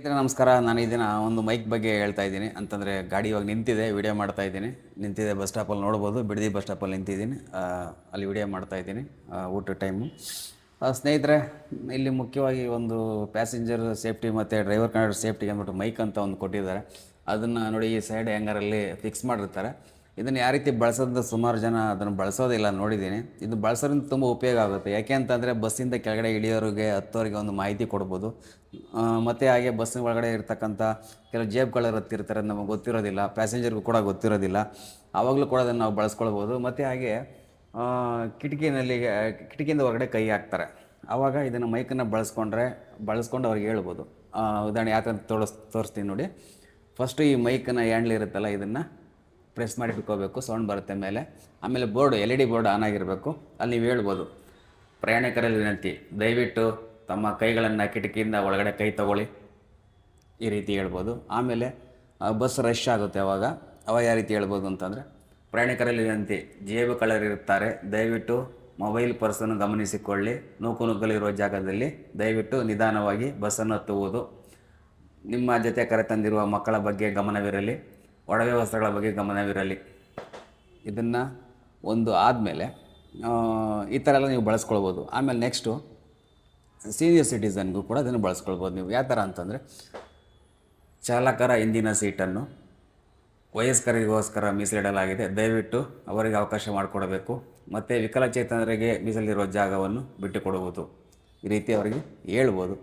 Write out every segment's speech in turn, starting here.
ಸ್ನೇಹಿತರೆ ನಮಸ್ಕಾರ. ನಾನು ಈ ದಿನ ಒಂದು ಮೈಕ್ ಬಗ್ಗೆ ಹೇಳ್ತಾ ಇದ್ದೀನಿ. ಅಂತಂದರೆ ಗಾಡಿ ಇವಾಗ ನಿಂತಿದೆ, ವಿಡಿಯೋ ಮಾಡ್ತಾ ಇದ್ದೀನಿ. ನಿಂತಿದೆ ಬಸ್ ಸ್ಟಾಪಲ್ಲಿ ನೋಡ್ಬೋದು, ಬಿಡದಿ ಬಸ್ ಸ್ಟಾಪಲ್ಲಿ ನಿಂತಿದ್ದೀನಿ. ಅಲ್ಲಿ ವಿಡಿಯೋ ಮಾಡ್ತಾ ಇದ್ದೀನಿ ಊಟದ ಟೈಮು. ಸ್ನೇಹಿತರೆ, ಇಲ್ಲಿ ಮುಖ್ಯವಾಗಿ ಒಂದು ಪ್ಯಾಸೆಂಜರ್ ಸೇಫ್ಟಿ ಮತ್ತು ಡ್ರೈವರ್ ಕಂಡಕ್ಟರ್ ಸೇಫ್ಟಿಗೆ ಅಂದ್ಬಿಟ್ಟು ಮೈಕ್ ಅಂತ ಒಂದು ಕೊಟ್ಟಿದ್ದಾರೆ. ಅದನ್ನು ನೋಡಿ ಈ ಸೈಡ್ ಹ್ಯಾಂಗರಲ್ಲಿ ಫಿಕ್ಸ್ ಮಾಡಿರ್ತಾರೆ. ಇದನ್ನು ಯಾವ ರೀತಿ ಬಳಸೋದು, ಸುಮಾರು ಜನ ಅದನ್ನು ಬಳಸೋದಿಲ್ಲ ನೋಡಿದ್ದೀನಿ. ಇದು ಬಳಸೋದ್ರಿಂದ ತುಂಬ ಉಪಯೋಗ ಆಗುತ್ತೆ. ಯಾಕೆ ಅಂತಂದರೆ ಬಸ್ಸಿಂದ ಕೆಳಗಡೆ ಇಳಿಯೋರಿಗೆ ಹತ್ತೋರಿಗೆ ಒಂದು ಮಾಹಿತಿ ಕೊಡ್ಬೋದು. ಮತ್ತು ಹಾಗೆ ಬಸ್ಸಿನ ಒಳಗಡೆ ಇರ್ತಕ್ಕಂಥ ಕೆಲವು ಜೇಬ್ಗಳು ಇರ್ತಿರ್ತಾರೆ, ನಮಗೆ ಗೊತ್ತಿರೋದಿಲ್ಲ, ಪ್ಯಾಸೆಂಜರ್ಗೂ ಕೂಡ ಗೊತ್ತಿರೋದಿಲ್ಲ. ಆವಾಗಲೂ ಕೂಡ ಅದನ್ನು ನಾವು ಬಳಸ್ಕೊಳ್ಬೋದು. ಮತ್ತು ಹಾಗೆ ಕಿಟಕಿಯಿಂದ ಹೊರಗಡೆ ಕೈ ಹಾಕ್ತಾರೆ. ಆವಾಗ ಇದನ್ನು ಮೈಕನ್ನು ಬಳಸ್ಕೊಂಡು ಅವ್ರಿಗೆ ಹೇಳ್ಬೋದು. ಉದಾಹರಣೆ ಯಾಕಂತ ತೋರಿಸ್ತೀನಿ ನೋಡಿ. ಫಸ್ಟು ಈ ಮೈಕನ್ನು ಹ್ಯಾಂಡ್ಲ್ ಇರುತ್ತಲ್ಲ, ಇದನ್ನು ಪ್ರೆಸ್ ಮಾಡಿ ಇಟ್ಕೋಬೇಕು, ಸೌಂಡ್ ಬರುತ್ತೆ ಮೇಲೆ. ಆಮೇಲೆ ಬೋರ್ಡು LED ಬೋರ್ಡ್ ಆನ್ ಆಗಿರಬೇಕು. ಅಲ್ಲಿ ನೀವು ಹೇಳ್ಬೋದು, ಪ್ರಯಾಣಿಕರಲ್ಲಿ ವಿನಂತಿ, ದಯವಿಟ್ಟು ತಮ್ಮ ಕೈಗಳನ್ನು ಕಿಟಕಿಯಿಂದ ಒಳಗಡೆ ಕೈ ತಗೊಳ್ಳಿ, ಈ ರೀತಿ ಹೇಳ್ಬೋದು. ಆಮೇಲೆ ಬಸ್ ರಶ್ ಆಗುತ್ತೆ, ಅವಾಗ ಯಾವ ರೀತಿ ಹೇಳ್ಬೋದು ಅಂತಂದರೆ, ಪ್ರಯಾಣಿಕರಲ್ಲಿ ವಿನಂತಿ, ಜೇಬು ಕಳ್ಳರಿರುತ್ತಾರೆ, ದಯವಿಟ್ಟು ಮೊಬೈಲ್ ಪರ್ಸನ್ನು ಗಮನಿಸಿಕೊಳ್ಳಿ, ನೂಕುನುಗ್ಗಲಿರುವ ಜಾಗದಲ್ಲಿ ದಯವಿಟ್ಟು ನಿಧಾನವಾಗಿ ಬಸ್ಸನ್ನು ಹತ್ತುವುದು, ನಿಮ್ಮ ಜೊತೆ ಕರೆತಂದಿರುವ ಮಕ್ಕಳ ಬಗ್ಗೆ ಗಮನವಿರಲಿ, ಒಡವೆ ವಸ್ತ್ರಗಳ ಬಗ್ಗೆ ಗಮನವಿರಲಿ. ಇದನ್ನು ಒಂದು ಆದಮೇಲೆ ಈ ಥರ ಎಲ್ಲ ನೀವು ಬಳಸ್ಕೊಳ್ಬೋದು. ಆಮೇಲೆ ನೆಕ್ಸ್ಟು ಸೀನಿಯರ್ ಸಿಟಿಸನ್ಗೂ ಕೂಡ ಅದನ್ನು ಬಳಸ್ಕೊಳ್ಬೋದು. ನೀವು ಯಾವ ಥರ ಅಂತಂದರೆ, ಚಾಲಕರ ಹಿಂದಿನ ಸೀಟನ್ನು ವಯಸ್ಕರಿಗೋಸ್ಕರ ಮೀಸಲಿಡಲಾಗಿದೆ, ದಯವಿಟ್ಟು ಅವರಿಗೆ ಅವಕಾಶ ಮಾಡಿಕೊಡಬೇಕು, ಮತ್ತು ವಿಕಲಚೇತನರಿಗೆ ಮೀಸಲಿರುವ ಜಾಗವನ್ನು ಬಿಟ್ಟುಕೊಡುವುದು, ಈ ರೀತಿ ಅವರಿಗೆ ಹೇಳ್ಬೋದು.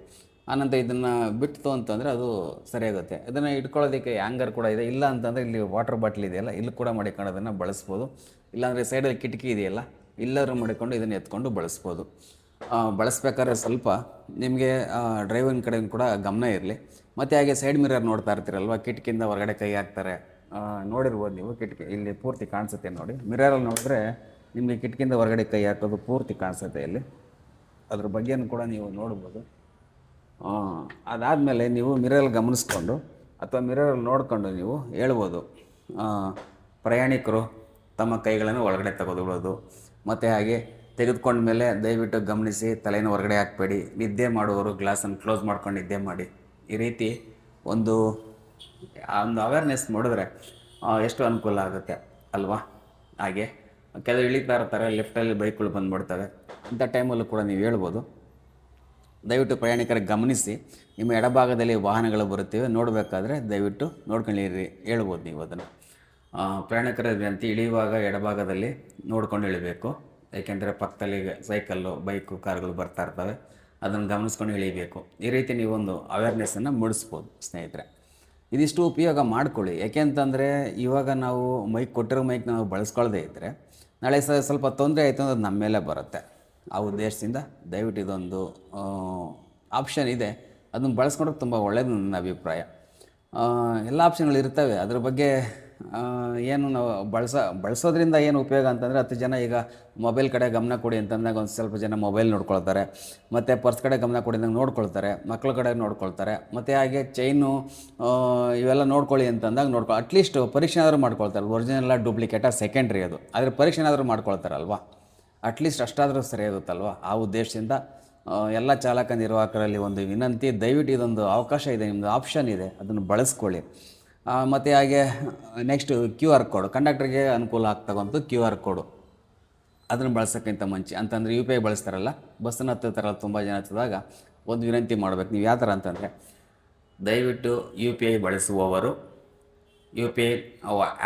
ಆನಂತರ ಇದನ್ನು ಬಿಟ್ಟು ಅಂತಂದರೆ ಅದು ಸರಿಯಾಗುತ್ತೆ. ಇದನ್ನು ಇಟ್ಕೊಳ್ಳೋದಕ್ಕೆ ಹ್ಯಾಂಗರ್ ಕೂಡ ಇದೆ. ಇಲ್ಲ ಅಂತಂದರೆ ಇಲ್ಲಿ ವಾಟರ್ ಬಾಟ್ಲ್ ಇದೆಯಲ್ಲ, ಇಲ್ಲಿ ಕೂಡ ಮಾಡಿಕೊಂಡು ಅದನ್ನು ಬಳಸ್ಬೋದು. ಇಲ್ಲಾಂದರೆ ಸೈಡಲ್ಲಿ ಕಿಟಕಿ ಇದೆಯಲ್ಲ, ಇಲ್ಲಾದ್ರೂ ಮಾಡಿಕೊಂಡು ಇದನ್ನು ಎತ್ಕೊಂಡು ಬಳಸ್ಬೋದು. ಬಳಸ್ಬೇಕಾದ್ರೆ ಸ್ವಲ್ಪ ನಿಮಗೆ ಡ್ರೈವಿಂಗ್ ಕಡೆ ಕೂಡ ಗಮನ ಇರಲಿ. ಮತ್ತು ಹಾಗೆ ಸೈಡ್ ಮಿರರ್ ನೋಡ್ತಾ ಇರ್ತೀರಲ್ವ, ಕಿಟಕಿಯಿಂದ ಹೊರಗಡೆ ಕೈ ಹಾಕ್ತಾರೆ, ನೋಡಿರ್ಬೋದು ನೀವು. ಕಿಟಕಿ ಇಲ್ಲಿ ಪೂರ್ತಿ ಕಾಣಿಸುತ್ತೆ ನೋಡಿ. ಮಿರರಲ್ಲಿ ನೋಡಿದ್ರೆ ನಿಮಗೆ ಕಿಟಕಿಯಿಂದ ಹೊರಗಡೆ ಕೈ ಹಾಕೋದು ಪೂರ್ತಿ ಕಾಣಿಸುತ್ತೆ ಇಲ್ಲಿ. ಅದ್ರ ಬಗ್ಗೆನೂ ಕೂಡ ನೀವು ನೋಡ್ಬೋದು. ಅದಾದಮೇಲೆ ನೀವು ಮಿರರಲ್ಲಿ ಗಮನಿಸ್ಕೊಂಡು ಅಥವಾ ಮಿರರಲ್ಲಿ ನೋಡಿಕೊಂಡು ನೀವು ಹೇಳ್ಬೋದು, ಪ್ರಯಾಣಿಕರು ತಮ್ಮ ಕೈಗಳನ್ನು ಒಳಗಡೆ ತೆಗೆದುಕೊಳ್ಳೋದು. ಮತ್ತು ಹಾಗೆ ತೆಗೆದುಕೊಂಡ ಮೇಲೆ ದಯವಿಟ್ಟು ಗಮನಿಸಿ, ತಲೆಯನ್ನು ಹೊರಗಡೆ ಹಾಕಬೇಡಿ, ನಿದ್ದೆ ಮಾಡುವವರು ಗ್ಲಾಸನ್ನು ಕ್ಲೋಸ್ ಮಾಡ್ಕೊಂಡು ನಿದ್ದೆ ಮಾಡಿ. ಈ ರೀತಿ ಒಂದು ಅವೇರ್ನೆಸ್ ಮಾಡಿದ್ರೆ ಎಷ್ಟು ಅನುಕೂಲ ಆಗುತ್ತೆ ಅಲ್ವಾ. ಹಾಗೆ ಕೆಲವು ಇಳಿತಾ ಇರ್ತಾರೆ, ಲೆಫ್ಟಲ್ಲಿ ಬೈಕ್ಗಳು ಬಂದುಬಿಡ್ತವೆ. ಅಂಥ ಟೈಮಲ್ಲೂ ಕೂಡ ನೀವು ಹೇಳ್ಬೋದು, ದಯವಿಟ್ಟು ಪ್ರಯಾಣಿಕರಿಗೆ ಗಮನಿಸಿ, ನಿಮ್ಮ ಎಡಭಾಗದಲ್ಲಿ ವಾಹನಗಳು ಬರುತ್ತವೆ, ನೋಡಬೇಕಾದ್ರೆ ದಯವಿಟ್ಟು ನೋಡ್ಕೊಂಡಿರಿ, ಹೇಳ್ಬೋದು ನೀವು ಅದನ್ನು. ಪ್ರಯಾಣಿಕರ ವಿನಂತಿ, ಇಳಿಯುವಾಗ ಎಡಭಾಗದಲ್ಲಿ ನೋಡ್ಕೊಂಡು ಇಳಿಬೇಕು. ಏಕೆಂದರೆ ಪಕ್ಕದಲ್ಲಿ ಸೈಕಲ್ಲು, ಬೈಕು, ಕಾರುಗಳು ಬರ್ತಾ ಇರ್ತವೆ, ಅದನ್ನು ಗಮನಿಸ್ಕೊಂಡು ಇಳಿಬೇಕು. ಈ ರೀತಿ ನೀವೊಂದು ಅವೇರ್ನೆಸ್ಸನ್ನು ಮೂಡಿಸ್ಬೋದು ಸ್ನೇಹಿತರೆ. ಇದಿಷ್ಟು ಉಪಯೋಗ ಮಾಡ್ಕೊಳ್ಳಿ. ಯಾಕೆಂತಂದರೆ ಇವಾಗ ನಾವು ಕೊಟ್ಟಿರೋ ಮೈಕ್ ನಾವು ಬಳಸ್ಕೊಳ್ಳದೇ ಇದ್ದರೆ ನಾಳೆ ಸ್ವಲ್ಪ ತೊಂದರೆ ಆಯಿತು ಅಂದರೆ ನಮ್ಮ ಮೇಲೆ ಬರುತ್ತೆ. ಆ ಉದ್ದೇಶದಿಂದ ದಯವಿಟ್ಟು ಇದೊಂದು ಆಪ್ಷನ್ ಇದೆ, ಅದನ್ನು ಬಳಸ್ಕೊಂಡ್ರೆ ತುಂಬ ಒಳ್ಳೆಯದು ನನ್ನ ಅಭಿಪ್ರಾಯ. ಎಲ್ಲ ಆಪ್ಷನ್ಗಳು ಇರ್ತವೆ, ಅದ್ರ ಬಗ್ಗೆ ಏನು ನಾವು ಬಳಸೋದ್ರಿಂದ ಏನು ಉಪಯೋಗ ಅಂತಂದರೆ, 10 ಜನ ಈಗ ಮೊಬೈಲ್ ಕಡೆ ಗಮನ ಕೊಡಿ ಅಂತಂದಾಗ ಒಂದು ಸ್ವಲ್ಪ ಜನ ಮೊಬೈಲ್ ನೋಡ್ಕೊಳ್ತಾರೆ, ಮತ್ತು ಪರ್ಸ್ ಕಡೆ ಗಮನ ಕೊಡಿ ಅಂದಾಗ ನೋಡ್ಕೊಳ್ತಾರೆ, ಮಕ್ಕಳ ಕಡೆ ನೋಡ್ಕೊಳ್ತಾರೆ. ಮತ್ತು ಹಾಗೆ ಚೈನು ಇವೆಲ್ಲ ನೋಡ್ಕೊಳ್ಳಿ ಅಂತಂದಾಗ ಅಟ್ಲೀಸ್ಟ್ ಪರೀಕ್ಷೆನಾದರೂ ಮಾಡ್ಕೊಳ್ತಾರೆ. ಒರಿಜಿನಲ್ಲ ಡೂಪ್ಲಿಕೇಟ ಸೆಕೆಂಡ್ರಿ ಅದು, ಆದರೆ ಪರೀಕ್ಷೆನಾದರೂ ಮಾಡ್ಕೊಳ್ತಾರಲ್ವ, ಅಟ್ಲೀಸ್ಟ್ ಅಷ್ಟಾದರೂ ಸರಿಯಾಗುತ್ತಲ್ವ. ಆ ಉದ್ದೇಶದಿಂದ ಎಲ್ಲ ಚಾಲಕ ನಿರ್ವಾಹಕರಲ್ಲಿ ಒಂದು ವಿನಂತಿ, ದಯವಿಟ್ಟು ಇದೊಂದು ಅವಕಾಶ ಇದೆ, ನಿಮ್ಮದು ಆಪ್ಷನ್ ಇದೆ, ಅದನ್ನು ಬಳಸ್ಕೊಳ್ಳಿ. ಮತ್ತು ಹಾಗೆ ನೆಕ್ಸ್ಟು QR ಕೋಡ್, ಕಂಡಕ್ಟ್ರಿಗೆ ಅನುಕೂಲ ಆಗ್ತಕ್ಕಂಥ QR ಕೋಡು, ಅದನ್ನು ಬಳಸೋಕ್ಕಿಂತ ಮುಂಚೆ ಅಂತಂದರೆ UPI ಬಳಸ್ತಾರಲ್ಲ, ಬಸ್ಸನ್ನು ಹತ್ತುತ್ತಾರಲ್ಲ ತುಂಬ ಜನ ಹತ್ತಿದಾಗ, ಒಂದು ವಿನಂತಿ ಮಾಡಬೇಕು. ನೀವು ಯಾವ ಥರ ಅಂತಂದರೆ, ದಯವಿಟ್ಟು UPI ಬಳಸುವವರು UPI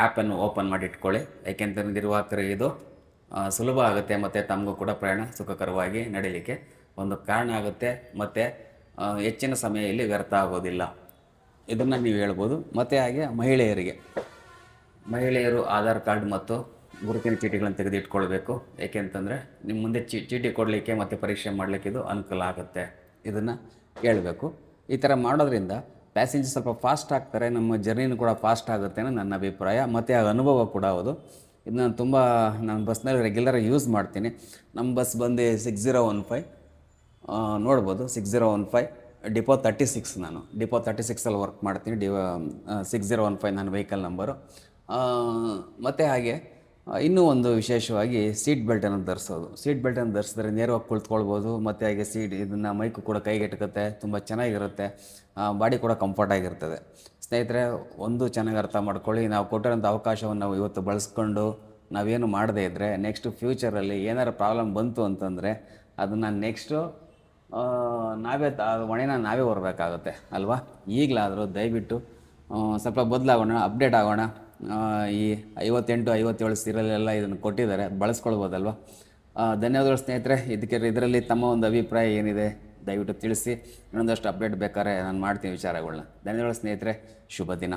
ಆ್ಯಪನ್ನು ಓಪನ್ ಮಾಡಿ ಇಟ್ಕೊಳ್ಳಿ. ಏಕೆಂತಂದರೆ ನಿರ್ವಾಹಕರಿಗೆ ಇದು ಸುಲಭ ಆಗುತ್ತೆ, ಮತ್ತು ತಮಗೂ ಕೂಡ ಪ್ರಯಾಣ ಸುಖಕರವಾಗಿ ನಡೀಲಿಕ್ಕೆ ಒಂದು ಕಾರಣ ಆಗುತ್ತೆ, ಮತ್ತು ಹೆಚ್ಚಿನ ಸಮಯ ಇಲ್ಲಿ ವ್ಯರ್ಥ ಆಗೋದಿಲ್ಲ. ಇದನ್ನು ನೀವು ಹೇಳ್ಬೋದು. ಮತ್ತು ಹಾಗೆ ಮಹಿಳೆಯರು ಆಧಾರ್ ಕಾರ್ಡ್ ಮತ್ತು ಗುರುತಿನ ಚೀಟಿಗಳನ್ನು ತೆಗೆದಿಟ್ಕೊಳ್ಬೇಕು. ಏಕೆಂತಂದರೆ ನಿಮ್ಮ ಮುಂದೆ ಚೀಟಿ ಕೊಡಲಿಕ್ಕೆ ಮತ್ತು ಪರೀಕ್ಷೆ ಮಾಡಲಿಕ್ಕೆ ಇದು ಅನುಕೂಲ ಆಗುತ್ತೆ. ಇದನ್ನು ಹೇಳಬೇಕು. ಈ ಥರ ಮಾಡೋದ್ರಿಂದ ಪ್ಯಾಸೆಂಜರ್ ಸ್ವಲ್ಪ ಫಾಸ್ಟ್ ಆಗ್ತಾರೆ, ನಮ್ಮ ಜರ್ನಿನೂ ಕೂಡ ಫಾಸ್ಟ್ ಆಗುತ್ತೆ ಅನ್ನೋ ನನ್ನ ಅಭಿಪ್ರಾಯ, ಮತ್ತು ಆ ಅನುಭವ ಕೂಡ ಹೌದು. ಇದು ನಾನು ಬಸ್ನಲ್ಲಿ ರೆಗ್ಯುಲರಾಗಿ ಯೂಸ್ ಮಾಡ್ತೀನಿ. ನಮ್ಮ ಬಸ್ ಬಂದು 6015 ನೋಡ್ಬೋದು, 6015 ಡಿಪೋ 36. ನಾನು ಡಿಪೋ 36ಅಲ್ಲಿ ವರ್ಕ್ ಮಾಡ್ತೀನಿ. 6015 ನನ್ನ ವೆಹಿಕಲ್ ನಂಬರು. ಮತ್ತು ಹಾಗೆ ಇನ್ನೂ ಒಂದು ವಿಶೇಷವಾಗಿ ಸೀಟ್ ಬೆಲ್ಟನ್ನು ಧರಿಸೋದು. ಸೀಟ್ ಬೆಲ್ಟನ್ನು ಧರಿಸಿದ್ರೆ ನೇರವಾಗಿ ಕುಳಿತುಕೊಳ್ಬೋದು, ಮತ್ತು ಹಾಗೆ ಇದನ್ನು ಮೈಕು ಕೂಡ ಕೈಗೆಟುಕುತ್ತೆ, ತುಂಬ ಚೆನ್ನಾಗಿರುತ್ತೆ, ಬಾಡಿ ಕೂಡ ಕಂಫರ್ಟಾಗಿರ್ತದೆ. ಸ್ನೇಹಿತರೆ, ಒಂದು ಚೆನ್ನಾಗಿ ಅರ್ಥ ಮಾಡ್ಕೊಳ್ಳಿ, ನಾವು ಕೊಟ್ಟಿರೋಂಥ ಅವಕಾಶವನ್ನು ನಾವು ಇವತ್ತು ಬಳಸ್ಕೊಂಡು ನಾವೇನು ಮಾಡದೇ ಇದ್ದರೆ ನೆಕ್ಸ್ಟ್ ಫ್ಯೂಚರಲ್ಲಿ ಏನಾರು ಪ್ರಾಬ್ಲಮ್ ಬಂತು ಅಂತಂದರೆ ಅದನ್ನು ನೆಕ್ಸ್ಟು ನಾವೇ ಹೊಣೆನ ನಾವೇ ಹೊರಬೇಕಾಗುತ್ತೆ ಅಲ್ವಾ. ಈಗಲಾದರೂ ದಯವಿಟ್ಟು ಸ್ವಲ್ಪ ಬದಲಾಗೋಣ, ಅಪ್ಡೇಟ್ ಆಗೋಣ. ಈ 58, 57 ಸೀರಿಯಲೆಲ್ಲ ಇದನ್ನು ಕೊಟ್ಟಿದ್ದಾರೆ, ಬಳಸ್ಕೊಳ್ಬೋದಲ್ವ. ಧನ್ಯವಾದಗಳು ಸ್ನೇಹಿತರೆ. ಇದರಲ್ಲಿ ತಮ್ಮ ಒಂದು ಅಭಿಪ್ರಾಯ ಏನಿದೆ ದಯವಿಟ್ಟು ತಿಳಿಸಿ. ಇನ್ನೊಂದಷ್ಟು ಅಪ್ಡೇಟ್ ಬೇಕಾದ್ರೆ ನಾನು ಮಾಡ್ತೀನಿ ವಿಚಾರಗಳನ್ನ. ಧನ್ಯವಾದಗಳು ಸ್ನೇಹಿತರೆ, ಶುಭ ದಿನ.